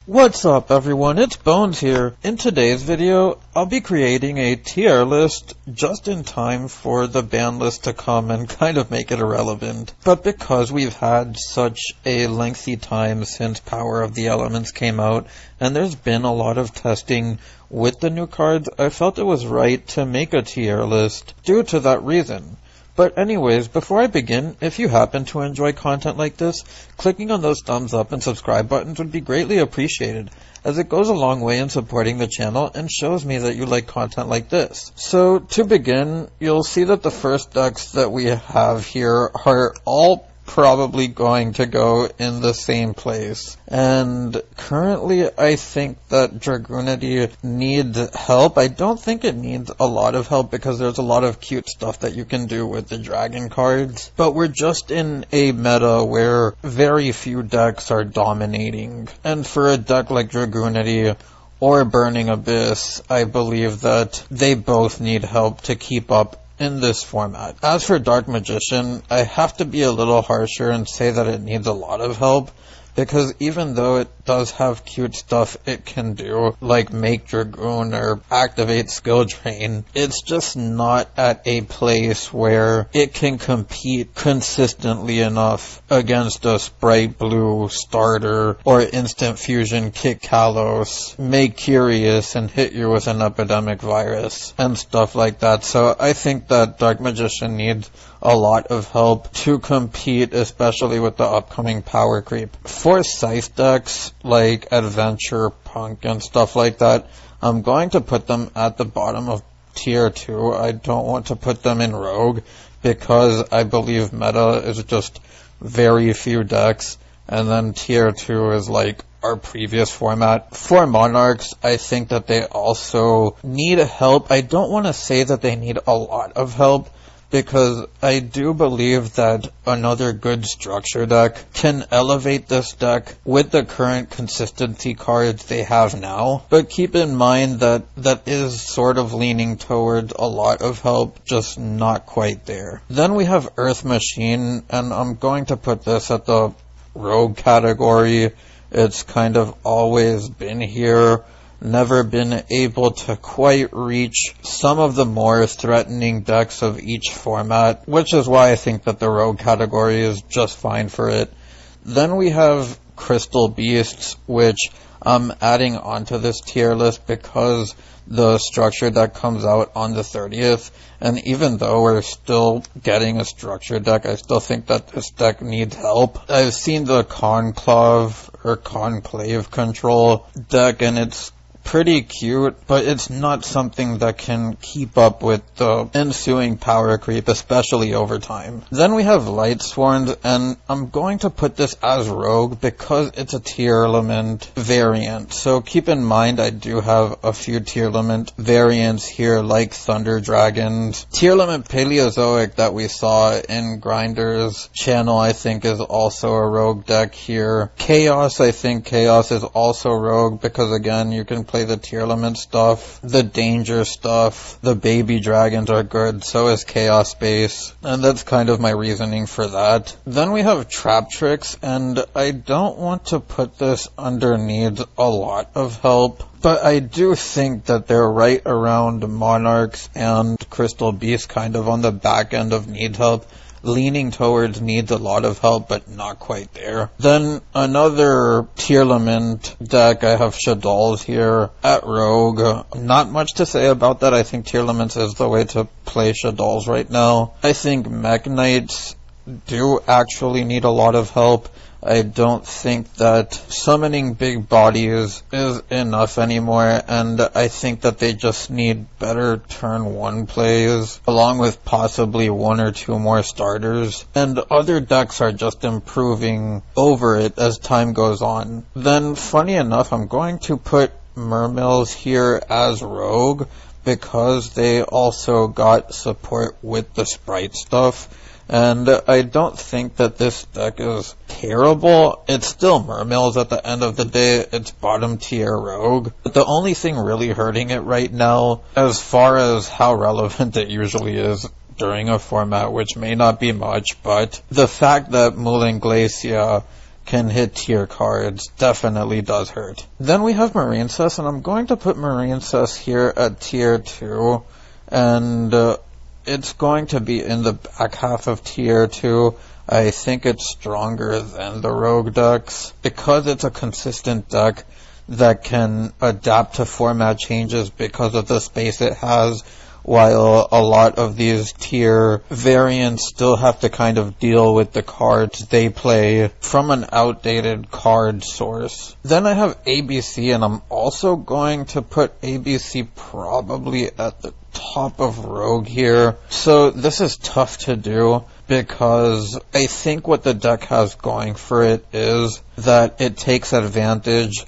What's up everyone, it's Bones here. In today's video, I'll be creating a tier list just in time for the ban list to come and kind of make it irrelevant. But because we've had such a lengthy time since Power of the Elements came out, and there's been a lot of testing with the new cards, I felt it was right to make a tier list due to that reason. But anyways, before I begin, if you happen to enjoy content like this, clicking on those thumbs up and subscribe buttons would be greatly appreciated, as it goes a long way in supporting the channel and shows me that you like content like this. So to begin, you'll see that the first decks that we have here are all probably going to go in the same place. And currently I think that Dragoonity needs help. I don't think it needs a lot of help because there's a lot of cute stuff that you can do with the dragon cards. But we're just in a meta where very few decks are dominating. And for a deck like Dragoonity or Burning Abyss, I believe that they both need help to keep up in this format. As for Dark Magician, I have to be a little harsher and say that it needs a lot of help, because even though it does have cute stuff it can do, like make Dragoon or activate Skill Drain, it's just not at a place where it can compete consistently enough against a Sprite Blue starter or Instant Fusion kick Kalos, make Curious and hit you with an Epidemic Virus and stuff like that. So I think that Dark Magician needs a lot of help to compete, especially with the upcoming power creep. For Scythe decks like Adventure, Punk, and stuff like that, I'm going to put them at the bottom of tier 2. I don't want to put them in Rogue because I believe meta is just very few decks, and then tier 2 is like our previous format. For Monarchs, I think that they also need help. I don't want to say that they need a lot of help, because I do believe that another good structure deck can elevate this deck with the current consistency cards they have now. But keep in mind that that is sort of leaning towards a lot of help, just not quite there. Then we have Earth Machine, and I'm going to put this at the Rogue category. It's kind of always been here. Never been able to quite reach some of the more threatening decks of each format, which is why I think that the Rogue category is just fine for it. Then we have Crystal Beasts, which I'm adding onto this tier list because the structure deck comes out on the 30th, and even though we're still getting a structure deck, I still think that this deck needs help. I've seen the Conclave or Conclave control deck, and it's pretty cute, but it's not something that can keep up with the ensuing power creep, especially over time. Then we have Lightsworn, and I'm going to put this as Rogue because it's a Tearlament variant. So keep in mind I do have a few Tearlament variants here, like Thunder Dragons. Tearlament Paleozoic that we saw in Grinder's channel I think is also a Rogue deck here. Chaos, I think Chaos is also Rogue because again you can play the Tearlament stuff, the Danger stuff, the Baby Dragons are good, so is Chaos Base, and that's kind of my reasoning for that. Then we have Trap Tricks, and I don't want to put this under needs a lot of help, but I do think that they're right around Monarchs and Crystal Beast, kind of on the back end of need help. Leaning towards needs a lot of help, but not quite there. Then another Tearlament deck, I have Shaddolls here at Rogue. Not much to say about that. I think Tearlaments is the way to play Shaddolls right now. I think Mech Knights do actually need a lot of help. I don't think that summoning big bodies is enough anymore, and I think that they just need better turn 1 plays, along with possibly 1 or 2 more starters, and other decks are just improving over it as time goes on. Then, funny enough, I'm going to put Mermills here as Rogue, because they also got support with the Sprite stuff. And I don't think that this deck is terrible. It's still Mermills at the end of the day. It's bottom tier Rogue. But the only thing really hurting it right now, as far as how relevant it usually is during a format, which may not be much, but the fact that Mulan Glacia can hit tier cards definitely does hurt. Then we have Marine Cess, and I'm going to put Marine Cess here at tier 2, and it's going to be in the back half of tier 2. I think it's stronger than the rogue decks because it's a consistent deck that can adapt to format changes because of the space it has, while a lot of these tier variants still have to kind of deal with the cards they play from an outdated card source. Then I have ABC, and I'm also going to put ABC probably at the top of Rogue here. So this is tough to do because I think what the deck has going for it is that it takes advantage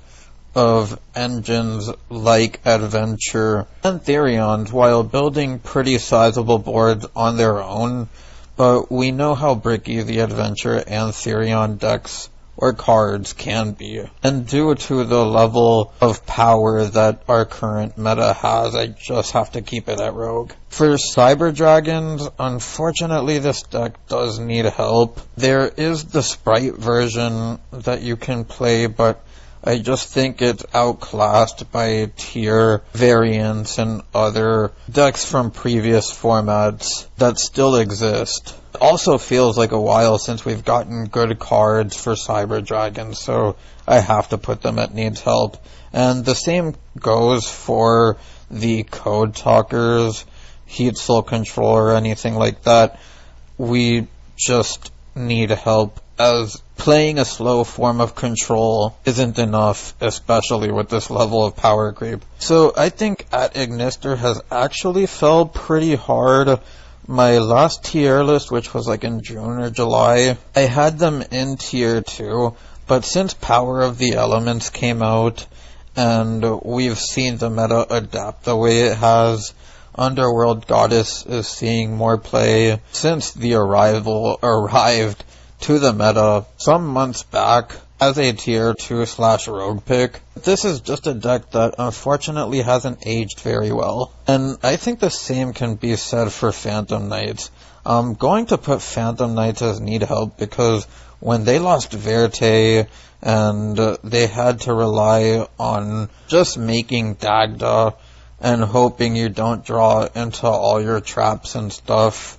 of engines like Adventure and Therions while building pretty sizable boards on their own, but we know how bricky the Adventure and Therion decks or cards can be, and due to the level of power that our current meta has, I just have to keep it at Rogue. For Cyber Dragons, unfortunately this deck does need help. There is the Sprite version that you can play, but I just think it's outclassed by tier variants and other decks from previous formats that still exist. It also feels like a while since we've gotten good cards for Cyber Dragons, so I have to put them at needs help. And the same goes for the Code Talkers, Heat Soul Control, or anything like that. We just need help, as playing a slow form of control isn't enough, especially with this level of power creep. So I think at Ignister has actually fell pretty hard. My last tier list, which was like in June or July, I had them in tier 2, but since Power of the Elements came out and we've seen the meta adapt the way it has, Underworld Goddess is seeing more play since the arrived to the meta some months back as a tier 2/rogue pick. This is just a deck that unfortunately hasn't aged very well, and I think the same can be said for Phantom Knights. I'm going to put Phantom Knights as need help because when they lost Verte and they had to rely on just making Dagda and hoping you don't draw into all your traps and stuff,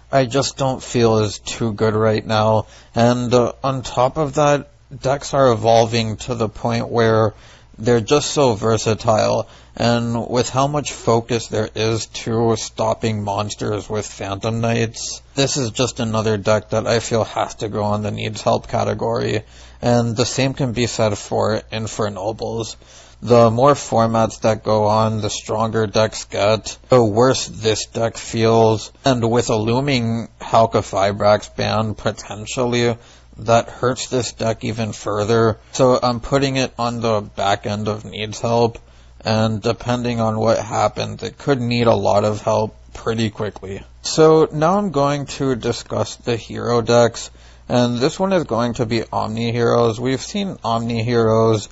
I just don't feel is too good right now. And on top of that, decks are evolving to the point where they're just so versatile, and with how much focus there is to stopping monsters with Phantom Knights, this is just another deck that I feel has to go on the needs help category. And the same can be said for Infernobles. The more formats that go on, the stronger decks get, the worse this deck feels. And with a looming Halka-Fibrax ban, potentially, that hurts this deck even further. So I'm putting it on the back end of needs help, and depending on what happens, it could need a lot of help pretty quickly. So now I'm going to discuss the hero decks, and this one is going to be Omni Heroes. We've seen Omni Heroes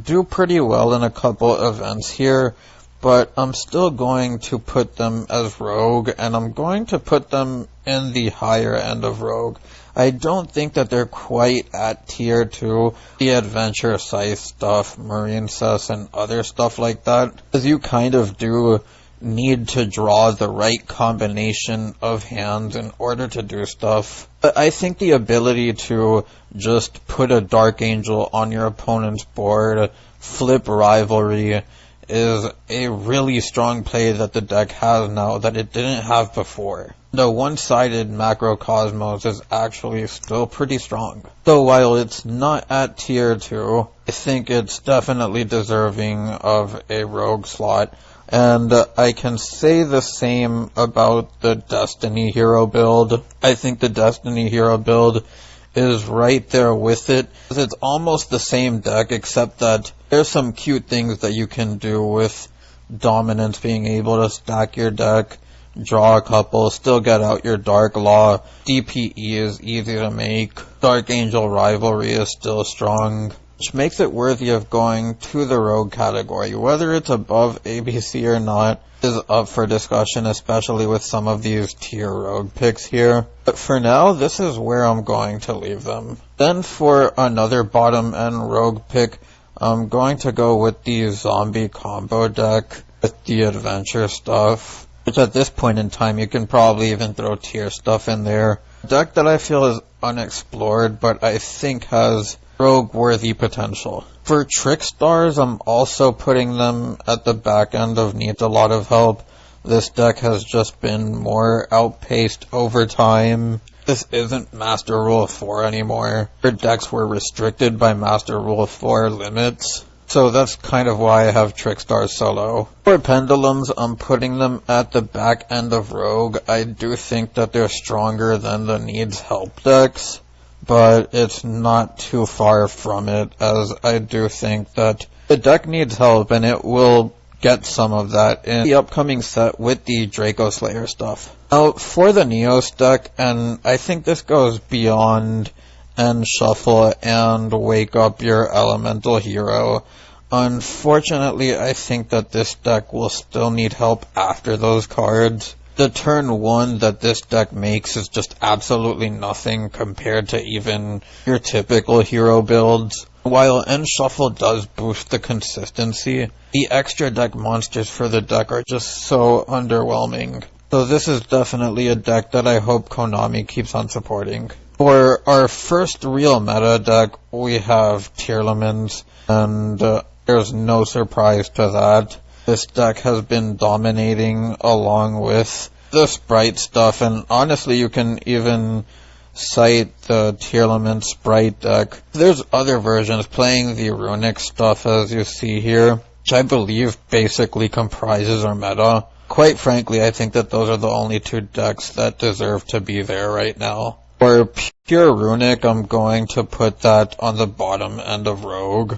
do pretty well in a couple events here, but I'm still going to put them as Rogue, and I'm going to put them in the higher end of Rogue. I don't think that they're quite at tier 2, the Adventure Scythe stuff, Marine Cess, and other stuff like that, because you kind of do need to draw the right combination of hands in order to do stuff. But I think the ability to just put a Dark Angel on your opponent's board, flip Rivalry, is a really strong play that the deck has now that it didn't have before. The one-sided Macrocosmos is actually still pretty strong. So while it's not at tier 2, I think it's definitely deserving of a Rogue slot. And I can say the same about the Destiny Hero build. I think the Destiny Hero build is right there with it. It's almost the same deck, except that there's some cute things that you can do with Dominance, being able to stack your deck, draw a couple, still get out your Dark Law. DPE is easy to make. Dark Angel Rivalry is still strong, which makes it worthy of going to the Rogue category. Whether it's above ABC or not is up for discussion, especially with some of these tier Rogue picks here. But for now, this is where I'm going to leave them. Then for another bottom end rogue pick, I'm going to go with the zombie combo deck with the adventure stuff, which at this point in time you can probably even throw tier stuff in there. A deck that I feel is unexplored, but I think has rogue worthy potential. For trick stars, I'm also putting them at the back end of needs a lot of help. This deck has just been more outpaced over time. This isn't Master Rule 4 anymore. Their decks were restricted by Master Rule 4 limits, so that's kind of why I have Trick Stars so low. For Pendulums, I'm putting them at the back end of Rogue. I do think that they're stronger than the Needs Help decks, but it's not too far from it, as I do think that the deck needs help, and it will get some of that in the upcoming set with the Draco Slayer stuff. Now, for the Neos deck, and I think this goes beyond End Shuffle and Wake Up Your Elemental Hero. Unfortunately, I think that this deck will still need help after those cards. The turn 1 that this deck makes is just absolutely nothing compared to even your typical hero builds. While End Shuffle does boost the consistency, the extra deck monsters for the deck are just so underwhelming. So this is definitely a deck that I hope Konami keeps on supporting. For our first real meta deck, we have Tearlaments, and there's no surprise to that. This deck has been dominating along with the Sprite stuff, and honestly you can even cite the Tearlament Sprite deck. There's other versions playing the Runic stuff, as you see here, which I believe basically comprises our meta. Quite frankly, I think that those are the only two decks that deserve to be there right now. For pure Runic, I'm going to put that on the bottom end of Rogue.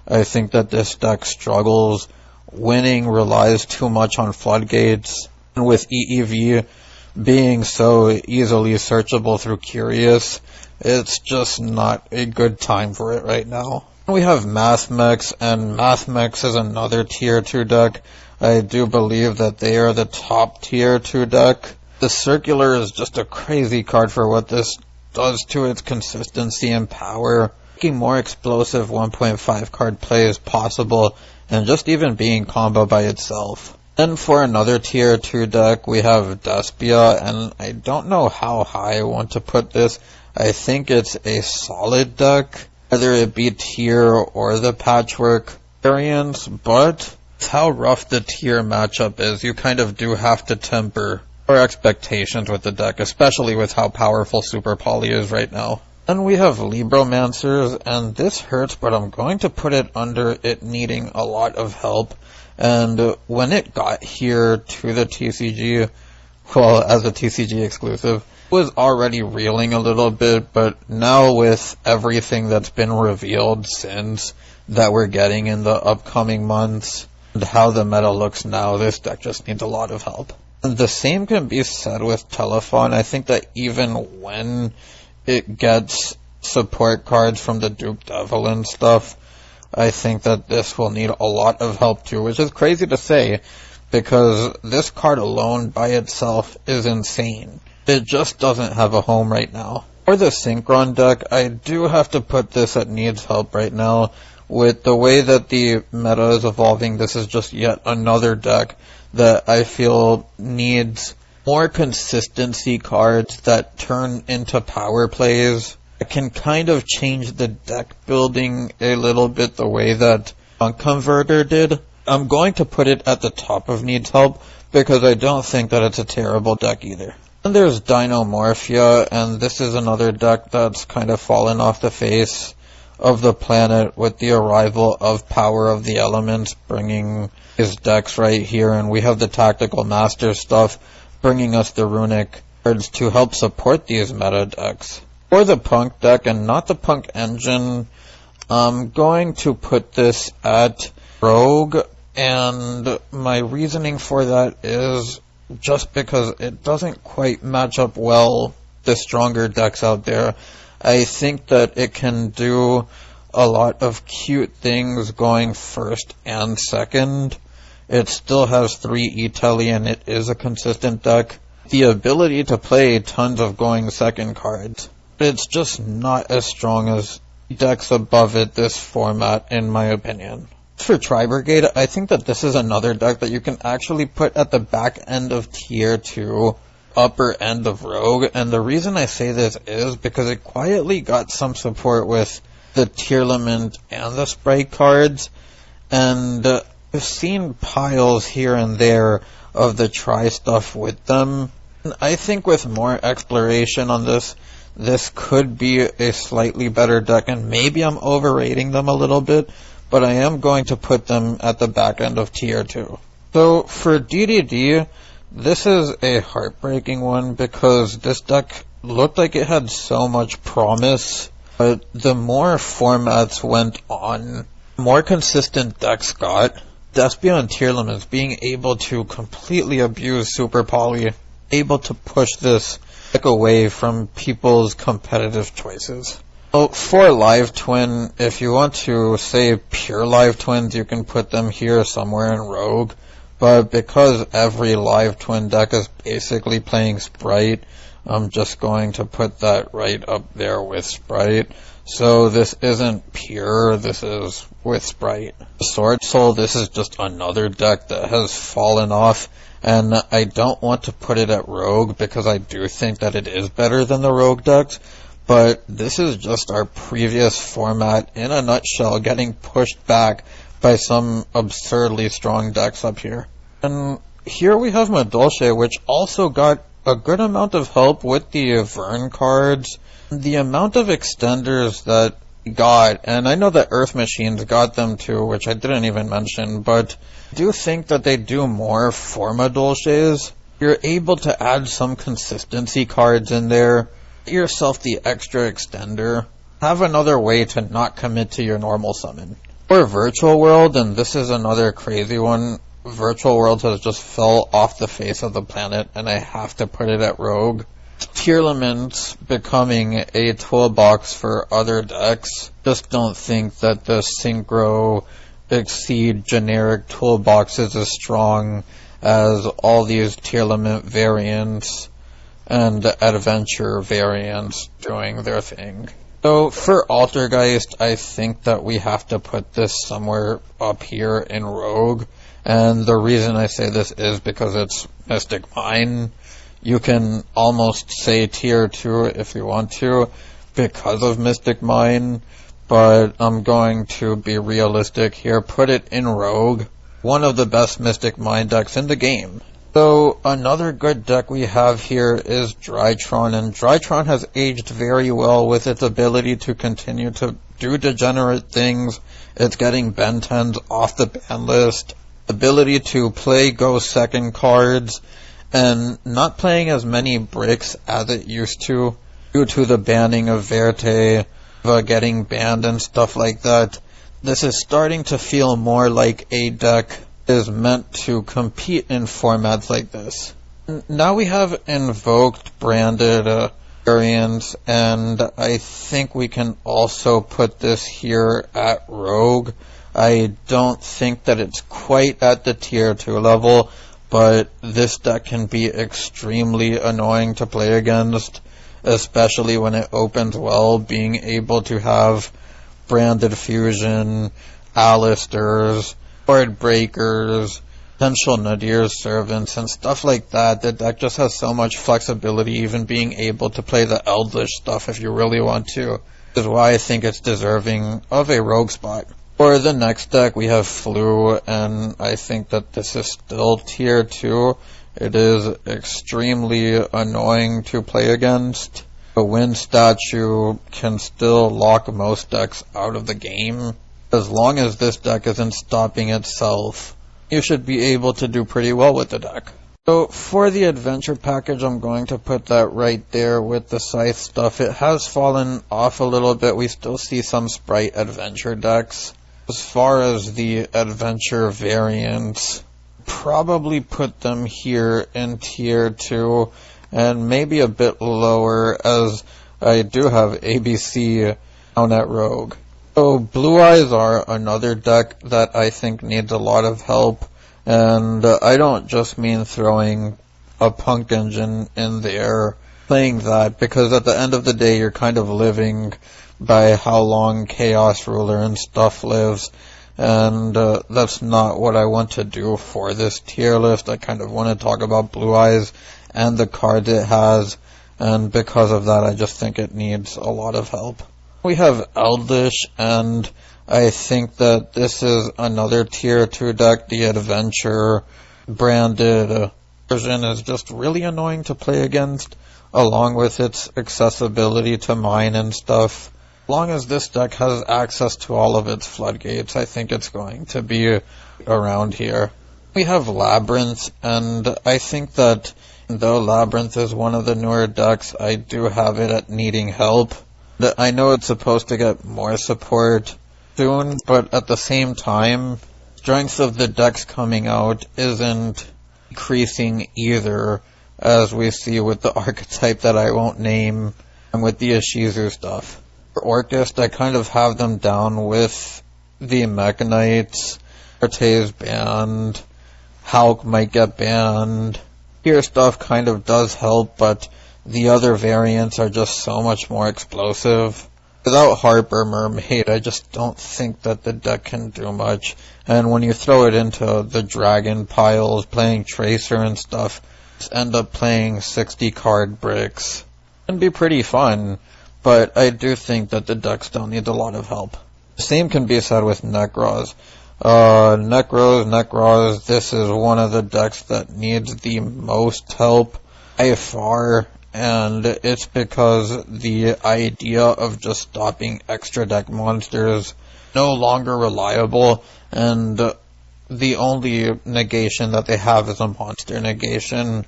I think that this deck struggles. Winning relies too much on floodgates, and with EEV being so easily searchable through Curious, it's just not a good time for it right now. We have Mathmex, and Mathmex is another tier 2 deck. I do believe that they are the top tier 2 deck. The Circular is just a crazy card for what this does to its consistency and power, making more explosive 1.5 card plays possible, and just even being combo by itself. Then for another tier 2 deck, we have Despia, and I don't know how high I want to put this. I think it's a solid deck, whether it be tier or the patchwork variants, but with how rough the tier matchup is, you kind of do have to temper your expectations with the deck, especially with how powerful Super Poly is right now. Then we have Libromancers, and this hurts, but I'm going to put it under it needing a lot of help. And when it got here to the TCG, well, as a TCG exclusive, it was already reeling a little bit, but now with everything that's been revealed since that we're getting in the upcoming months, and how the meta looks now, this deck just needs a lot of help. And the same can be said with Telephone. I think that even when it gets support cards from the Duke Devil and stuff, I think that this will need a lot of help too, which is crazy to say, because this card alone by itself is insane. It just doesn't have a home right now. For the Synchron deck, I do have to put this at needs help right now. With the way that the meta is evolving, this is just yet another deck that I feel needs more consistency cards that turn into power plays. It can kind of change the deck building a little bit the way that Funk Converter did. I'm going to put it at the top of needs help because I don't think that it's a terrible deck either. And there's Dinomorphia, and this is another deck that's kind of fallen off the face of the planet with the arrival of Power of the Elements bringing his decks right here, and we have the Tactical Master stuff bringing us the Runic cards to help support these meta decks. For the Punk deck, and not the Punk engine, I'm going to put this at Rogue, and my reasoning for that is just because it doesn't quite match up well the stronger decks out there. I think that it can do a lot of cute things going first and second. It still has 3 E-Telly and it is a consistent deck. The ability to play tons of going second cards. It's just not as strong as decks above it this format, in my opinion. For Tri-Brigade, I think that this is another deck that you can actually put at the back end of Tier 2, upper end of Rogue, and the reason I say this is because it quietly got some support with the Tearlament and the Sprite cards, and I've seen piles here and there of the Tri stuff with them. And I think with more exploration on this could be a slightly better deck, and maybe I'm overrating them a little bit, but I am going to put them at the back end of Tier 2. So for DDD, this is a heartbreaking one because this deck looked like it had so much promise, but the more formats went on, more consistent decks got. Despia and Tearlaments being able to completely abuse Super Poly, able to push this deck away from people's competitive choices. Well, for Live Twin, if you want to say pure Live Twins, you can put them here somewhere in Rogue, but because every Live Twin deck is basically playing Sprite, I'm just going to put that right up there with Sprite. So this isn't pure, this is with Sprite. Sword Soul, this is just another deck that has fallen off, and I don't want to put it at Rogue because I do think that it is better than the Rogue decks, but this is just our previous format in a nutshell getting pushed back by some absurdly strong decks up here. And here we have Madolche, which also got a good amount of help with the Vern cards. The amount of extenders that we got, and I know that Earth Machines got them too, which I didn't even mention, but I do think that they do more for Madolches. You're able to add some consistency cards in there, get yourself the extra extender, have another way to not commit to your normal summon. For Virtual World, and this is another crazy one, Virtual World has just fell off the face of the planet, and I have to put it at Rogue. Tearlaments becoming a toolbox for other decks. Just don't think that the Synchro Exceed generic toolbox is as strong as all these Tearlament variants and Adventure variants doing their thing. So for Altergeist, I think that we have to put this somewhere up here in Rogue, and the reason I say this is because it's Mystic Mine. You can almost say Tier 2 if you want to, because of Mystic Mine, but I'm going to be realistic here. Put it in Rogue. One of the best Mystic Mine decks in the game. So another good deck we have here is Drytron, and Drytron has aged very well with its ability to continue to do degenerate things. It's getting Ben 10s off the ban list, ability to play Go Second cards, and not playing as many bricks as it used to due to the banning of Verte, getting banned and stuff like that. This is starting to feel more like a deck is meant to compete in formats like this. Now we have invoked branded variants, and I think we can also put this here at Rogue. I don't think that it's quite at the Tier 2 level, but this deck can be extremely annoying to play against, especially when it opens well, being able to have Branded Fusion, Alisters, Board Breakers, potential Nadir's Servants, and stuff like that. The deck just has so much flexibility, even being able to play the Eldritch stuff if you really want to, which is why I think it's deserving of a Rogue spot. For the next deck, we have Flu, and I think that this is still Tier 2. It is extremely annoying to play against. The Wind Statue can still lock most decks out of the game. As long as this deck isn't stopping itself, you should be able to do pretty well with the deck. So for the adventure package, I'm going to put that right there with the Scythe stuff. It has fallen off a little bit. We still see some Sprite adventure decks. As far as the adventure variants, probably put them here in Tier 2 and maybe a bit lower, as I do have ABC down at Rogue. So Blue Eyes are another deck that I think needs a lot of help, and I don't just mean throwing a Punk Engine in there. playing that, because at the end of the day you're kind of living by how long Chaos Ruler and stuff lives, and that's not what I want to do for this tier list. I kind of want to talk about Blue Eyes and the cards it has, and because of that I just think it needs a lot of help. We have Eldritch, and I think that this is another tier 2 deck. The Adventure branded version is just really annoying to play against, along with its accessibility to mine and stuff. As long as this deck has access to all of its floodgates, I think it's going to be around here. We have Labyrinth, and I think that though Labyrinth is one of the newer decks, I do have it at needing help. I know it's supposed to get more support soon, but at the same time, strength of the decks coming out isn't increasing either, as we see with the archetype that I won't name and with the Ishizu stuff. For Orchist, I kind of have them down with the Mechanites. Arte's banned, Hulk might get banned. Here stuff kind of does help, but the other variants are just so much more explosive. Without Harper Mermaid, I just don't think that the deck can do much. And when you throw it into the dragon piles, playing Tracer and stuff, just end up playing 60 card bricks. It can be pretty fun, but I do think that the deck still needs a lot of help. The same can be said with Necros. Necros, this is one of the decks that needs the most help by far, and it's because the idea of just stopping extra deck monsters no longer reliable, and the only negation that they have is a monster negation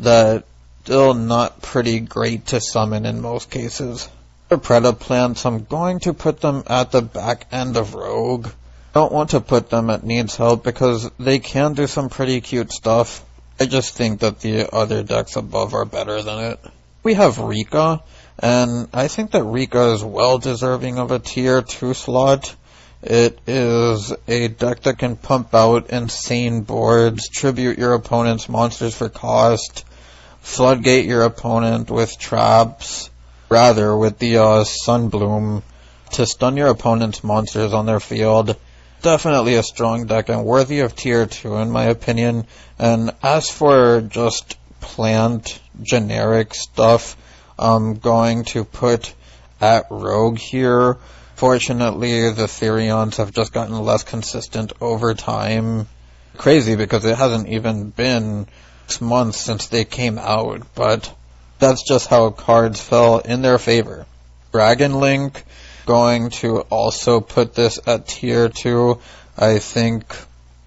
that still not pretty great to summon in most cases. For Predaplants, I'm going to put them at the back end of Rogue. I don't want to put them at needs help because they can do some pretty cute stuff. I just think that the other decks above are better than it. We have Rika, and I think that Rika is well deserving of a tier 2 slot. It is a deck that can pump out insane boards, tribute your opponent's monsters for cost, floodgate your opponent with traps, with the Sunbloom, to stun your opponent's monsters on their field. Definitely a strong deck and worthy of tier 2 in my opinion. And as for just plant generic stuff, I'm going to put at Rogue here. Fortunately, the Therions have just gotten less consistent over time. Crazy because it hasn't even been 6 months since they came out, but that's just how cards fell in their favor. Dragon Link, going to also put this at tier 2. I think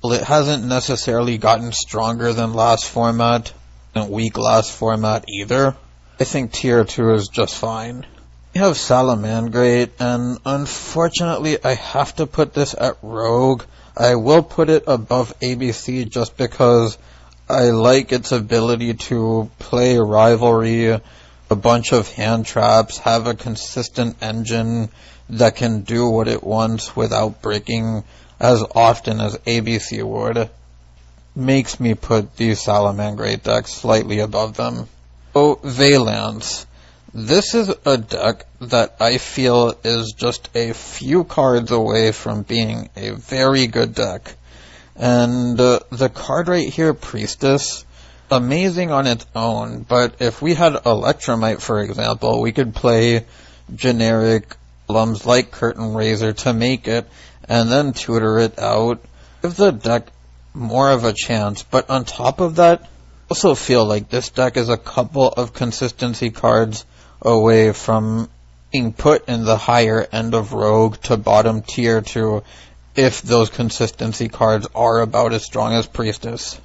it hasn't necessarily gotten stronger than last format, and weak last format either. I think tier 2 is just fine. We have Salamandrate, and unfortunately I have to put this at Rogue. I will put it above ABC just because I like its ability to play Rivalry, a bunch of hand traps, have a consistent engine that can do what it wants without breaking as often as ABC would. Makes me put these Salamandrate decks slightly above them. So, Valance. This is a deck that I feel is just a few cards away from being a very good deck. And the card right here, Priestess, amazing on its own, but if we had Electromite, for example, we could play generic columns like Curtain Raiser to make it, and then tutor it out, give the deck more of a chance. But on top of that, I also feel like this deck is a couple of consistency cards away from being put in the higher end of Rogue to bottom tier 2, if those consistency cards are about as strong as Priestess.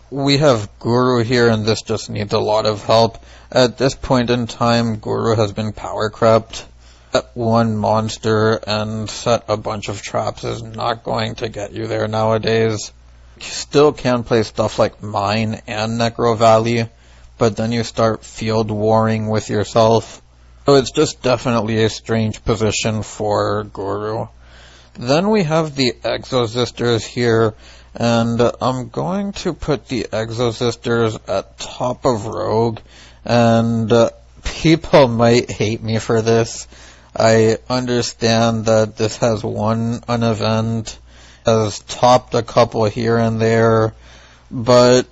We have Guru here, and this just needs a lot of help. At this point in time, Guru has been power crept. Set one monster and set a bunch of traps is not going to get you there nowadays. You still can play stuff like Mine and Necro Valley, but then you start field warring with yourself. So it's just definitely a strange position for Guru. Then we have the Exosisters here, and I'm going to put the Exosisters at top of Rogue, And people might hate me for this. I understand that this has won an event, has topped a couple here and there, but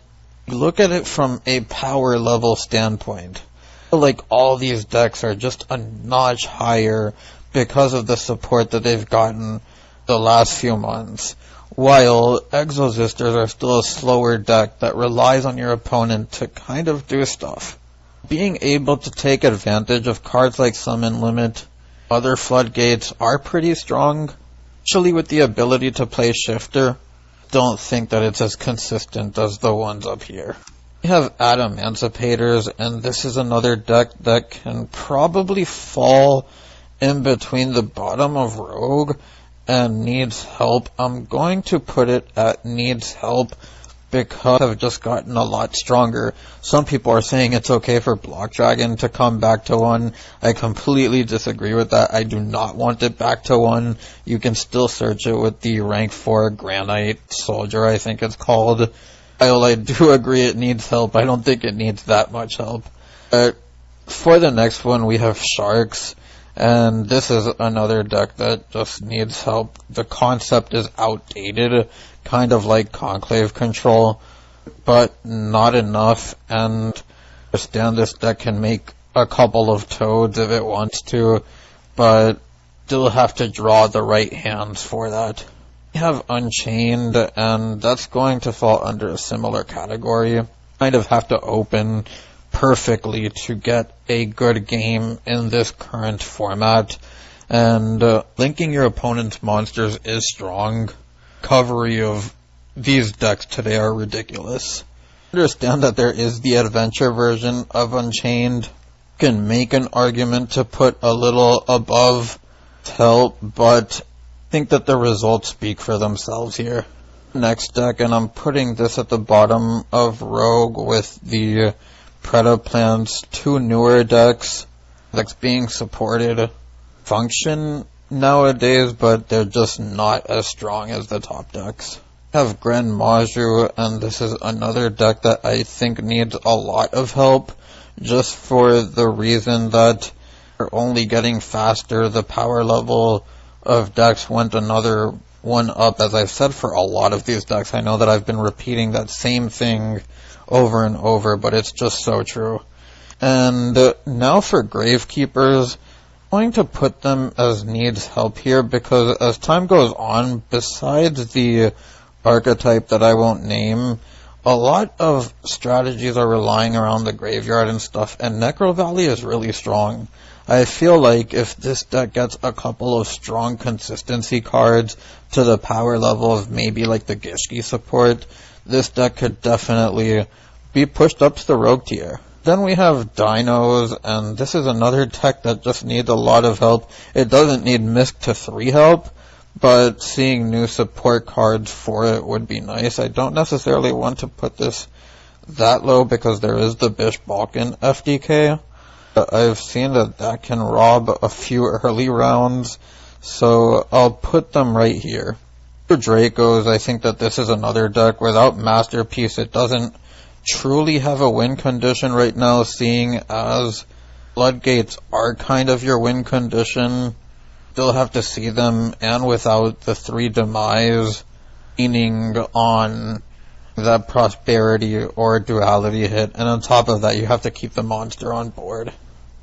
look at it from a power level standpoint. I feel like all these decks are just a notch higher because of the support that they've gotten the last few months, while Exosisters are still a slower deck that relies on your opponent to kind of do stuff. Being able to take advantage of cards like Summon Limit, other floodgates are pretty strong, especially with the ability to play Shifter. Don't think that it's as consistent as the ones up here. We have Adamanticators, and this is another deck that can probably fall in between the bottom of Rogue and needs help. I'm going to put it at needs help because I've just gotten a lot stronger. Some people are saying it's okay for Block Dragon to come back to 1. I completely disagree with that. I do not want it back to 1. You can still search it with the rank 4 Granite Soldier, I think it's called. While I do agree it needs help, I don't think it needs that much help. But for the next one, we have Sharks. And this is another deck that just needs help. The concept is outdated, kind of like Conclave Control, but not enough. And I understand this deck can make a couple of Toads if it wants to, but still have to draw the right hands for that. We have Unchained, and that's going to fall under a similar category. Kind of have to open perfectly to get a good game in this current format, and linking your opponent's monsters is strong. Recovery of these decks today are ridiculous. Understand that there is the adventure version of Unchained. You can make an argument to put a little above help, but I think that the results speak for themselves here. Next deck, and I'm putting this at the bottom of Rogue with the Predaplans, 2 newer decks that's being supported function nowadays, but they're just not as strong as the top decks. I have Grand Maju, and this is another deck that I think needs a lot of help, just for the reason that they're only getting faster. The power level of decks went another one up, as I've said for a lot of these decks. I know that I've been repeating that same thing over and over, but it's just so true. And now for Gravekeepers, I'm going to put them as needs help here because as time goes on, besides the archetype that I won't name, a lot of strategies are relying around the graveyard and stuff, and Necro Valley is really strong. I feel like if this deck gets a couple of strong consistency cards to the power level of maybe like the Gishki support, this deck could definitely be pushed up to the Rogue tier. Then we have Dinos, and this is another deck that just needs a lot of help. It doesn't need Misk to 3 help, but seeing new support cards for it would be nice. I don't necessarily want to put this that low because there is the Bish Balkan FDK. I've seen that that can rob a few early rounds, so I'll put them right here. For Dracos, I think that this is another deck. Without Masterpiece, it doesn't truly have a win condition right now, seeing as Floodgates are kind of your win condition. Still have to see them, and without the 3 demise, leaning on that prosperity or duality hit, and on top of that you have to keep the monster on board.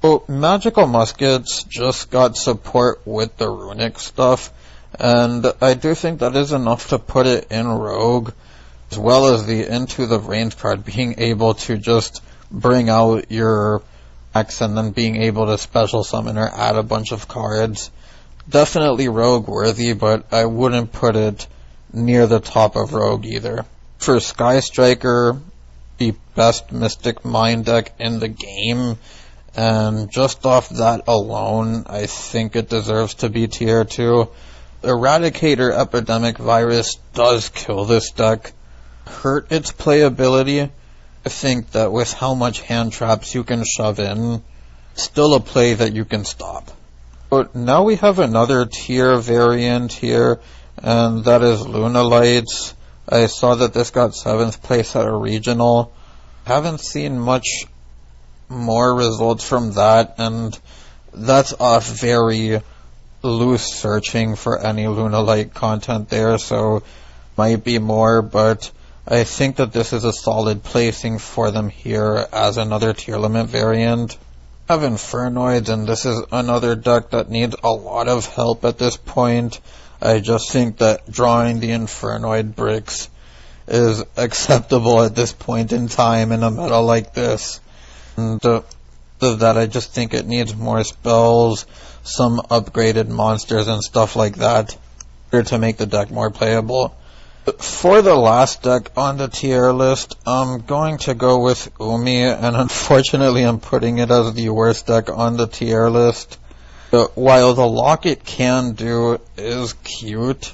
So Magical Muskets just got support with the runic stuff, and I do think that is enough to put it in Rogue, as well as the Into the Range card being able to just bring out your X and then being able to special summon or add a bunch of cards. Definitely Rogue worthy, but I wouldn't put it near the top of Rogue either. For Sky Striker, the best Mystic Mind deck in the game, and just off that alone, I think it deserves to be tier 2. Eradicator Epidemic Virus does kill this deck, hurt its playability. I think that with how much hand traps you can shove in, still a play that you can stop. But now we have another tier variant here, and that is Lunalights. I saw that this got 7th place at a regional. Haven't seen much more results from that, and that's a very loose searching for any Luna-like content there, so might be more, but I think that this is a solid placing for them here as another tier limit variant. I have Infernoids, and this is another deck that needs a lot of help at this point. I just think that drawing the Infernoid bricks is acceptable at this point in time in a meta like this. And that I just think it needs more spells, some upgraded monsters and stuff like that to make the deck more playable. For the last deck on the tier list, I'm going to go with Umi, and unfortunately I'm putting it as the worst deck on the tier list. While the Locket can do is cute,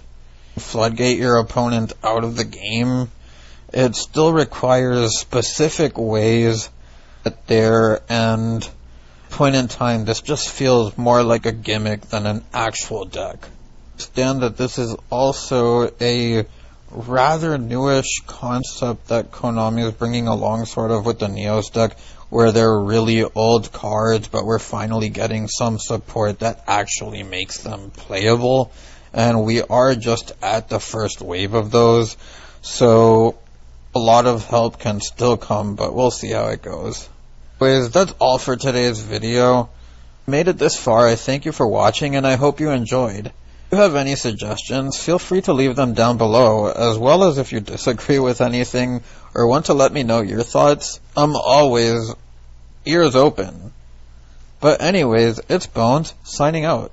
floodgate your opponent out of the game, it still requires specific ways at there, and point in time this just feels more like a gimmick than an actual deck. Understand that this is also a rather newish concept that Konami is bringing along sort of with the Neos deck, where they're really old cards, but we're finally getting some support that actually makes them playable, and we are just at the first wave of those, so a lot of help can still come, but we'll see how it goes. Anyways, that's all for today's video. Made it this far, I thank you for watching, and I hope you enjoyed. If you have any suggestions, feel free to leave them down below, as well as if you disagree with anything or want to let me know your thoughts. I'm always ears open. But anyways, it's Bones, signing out.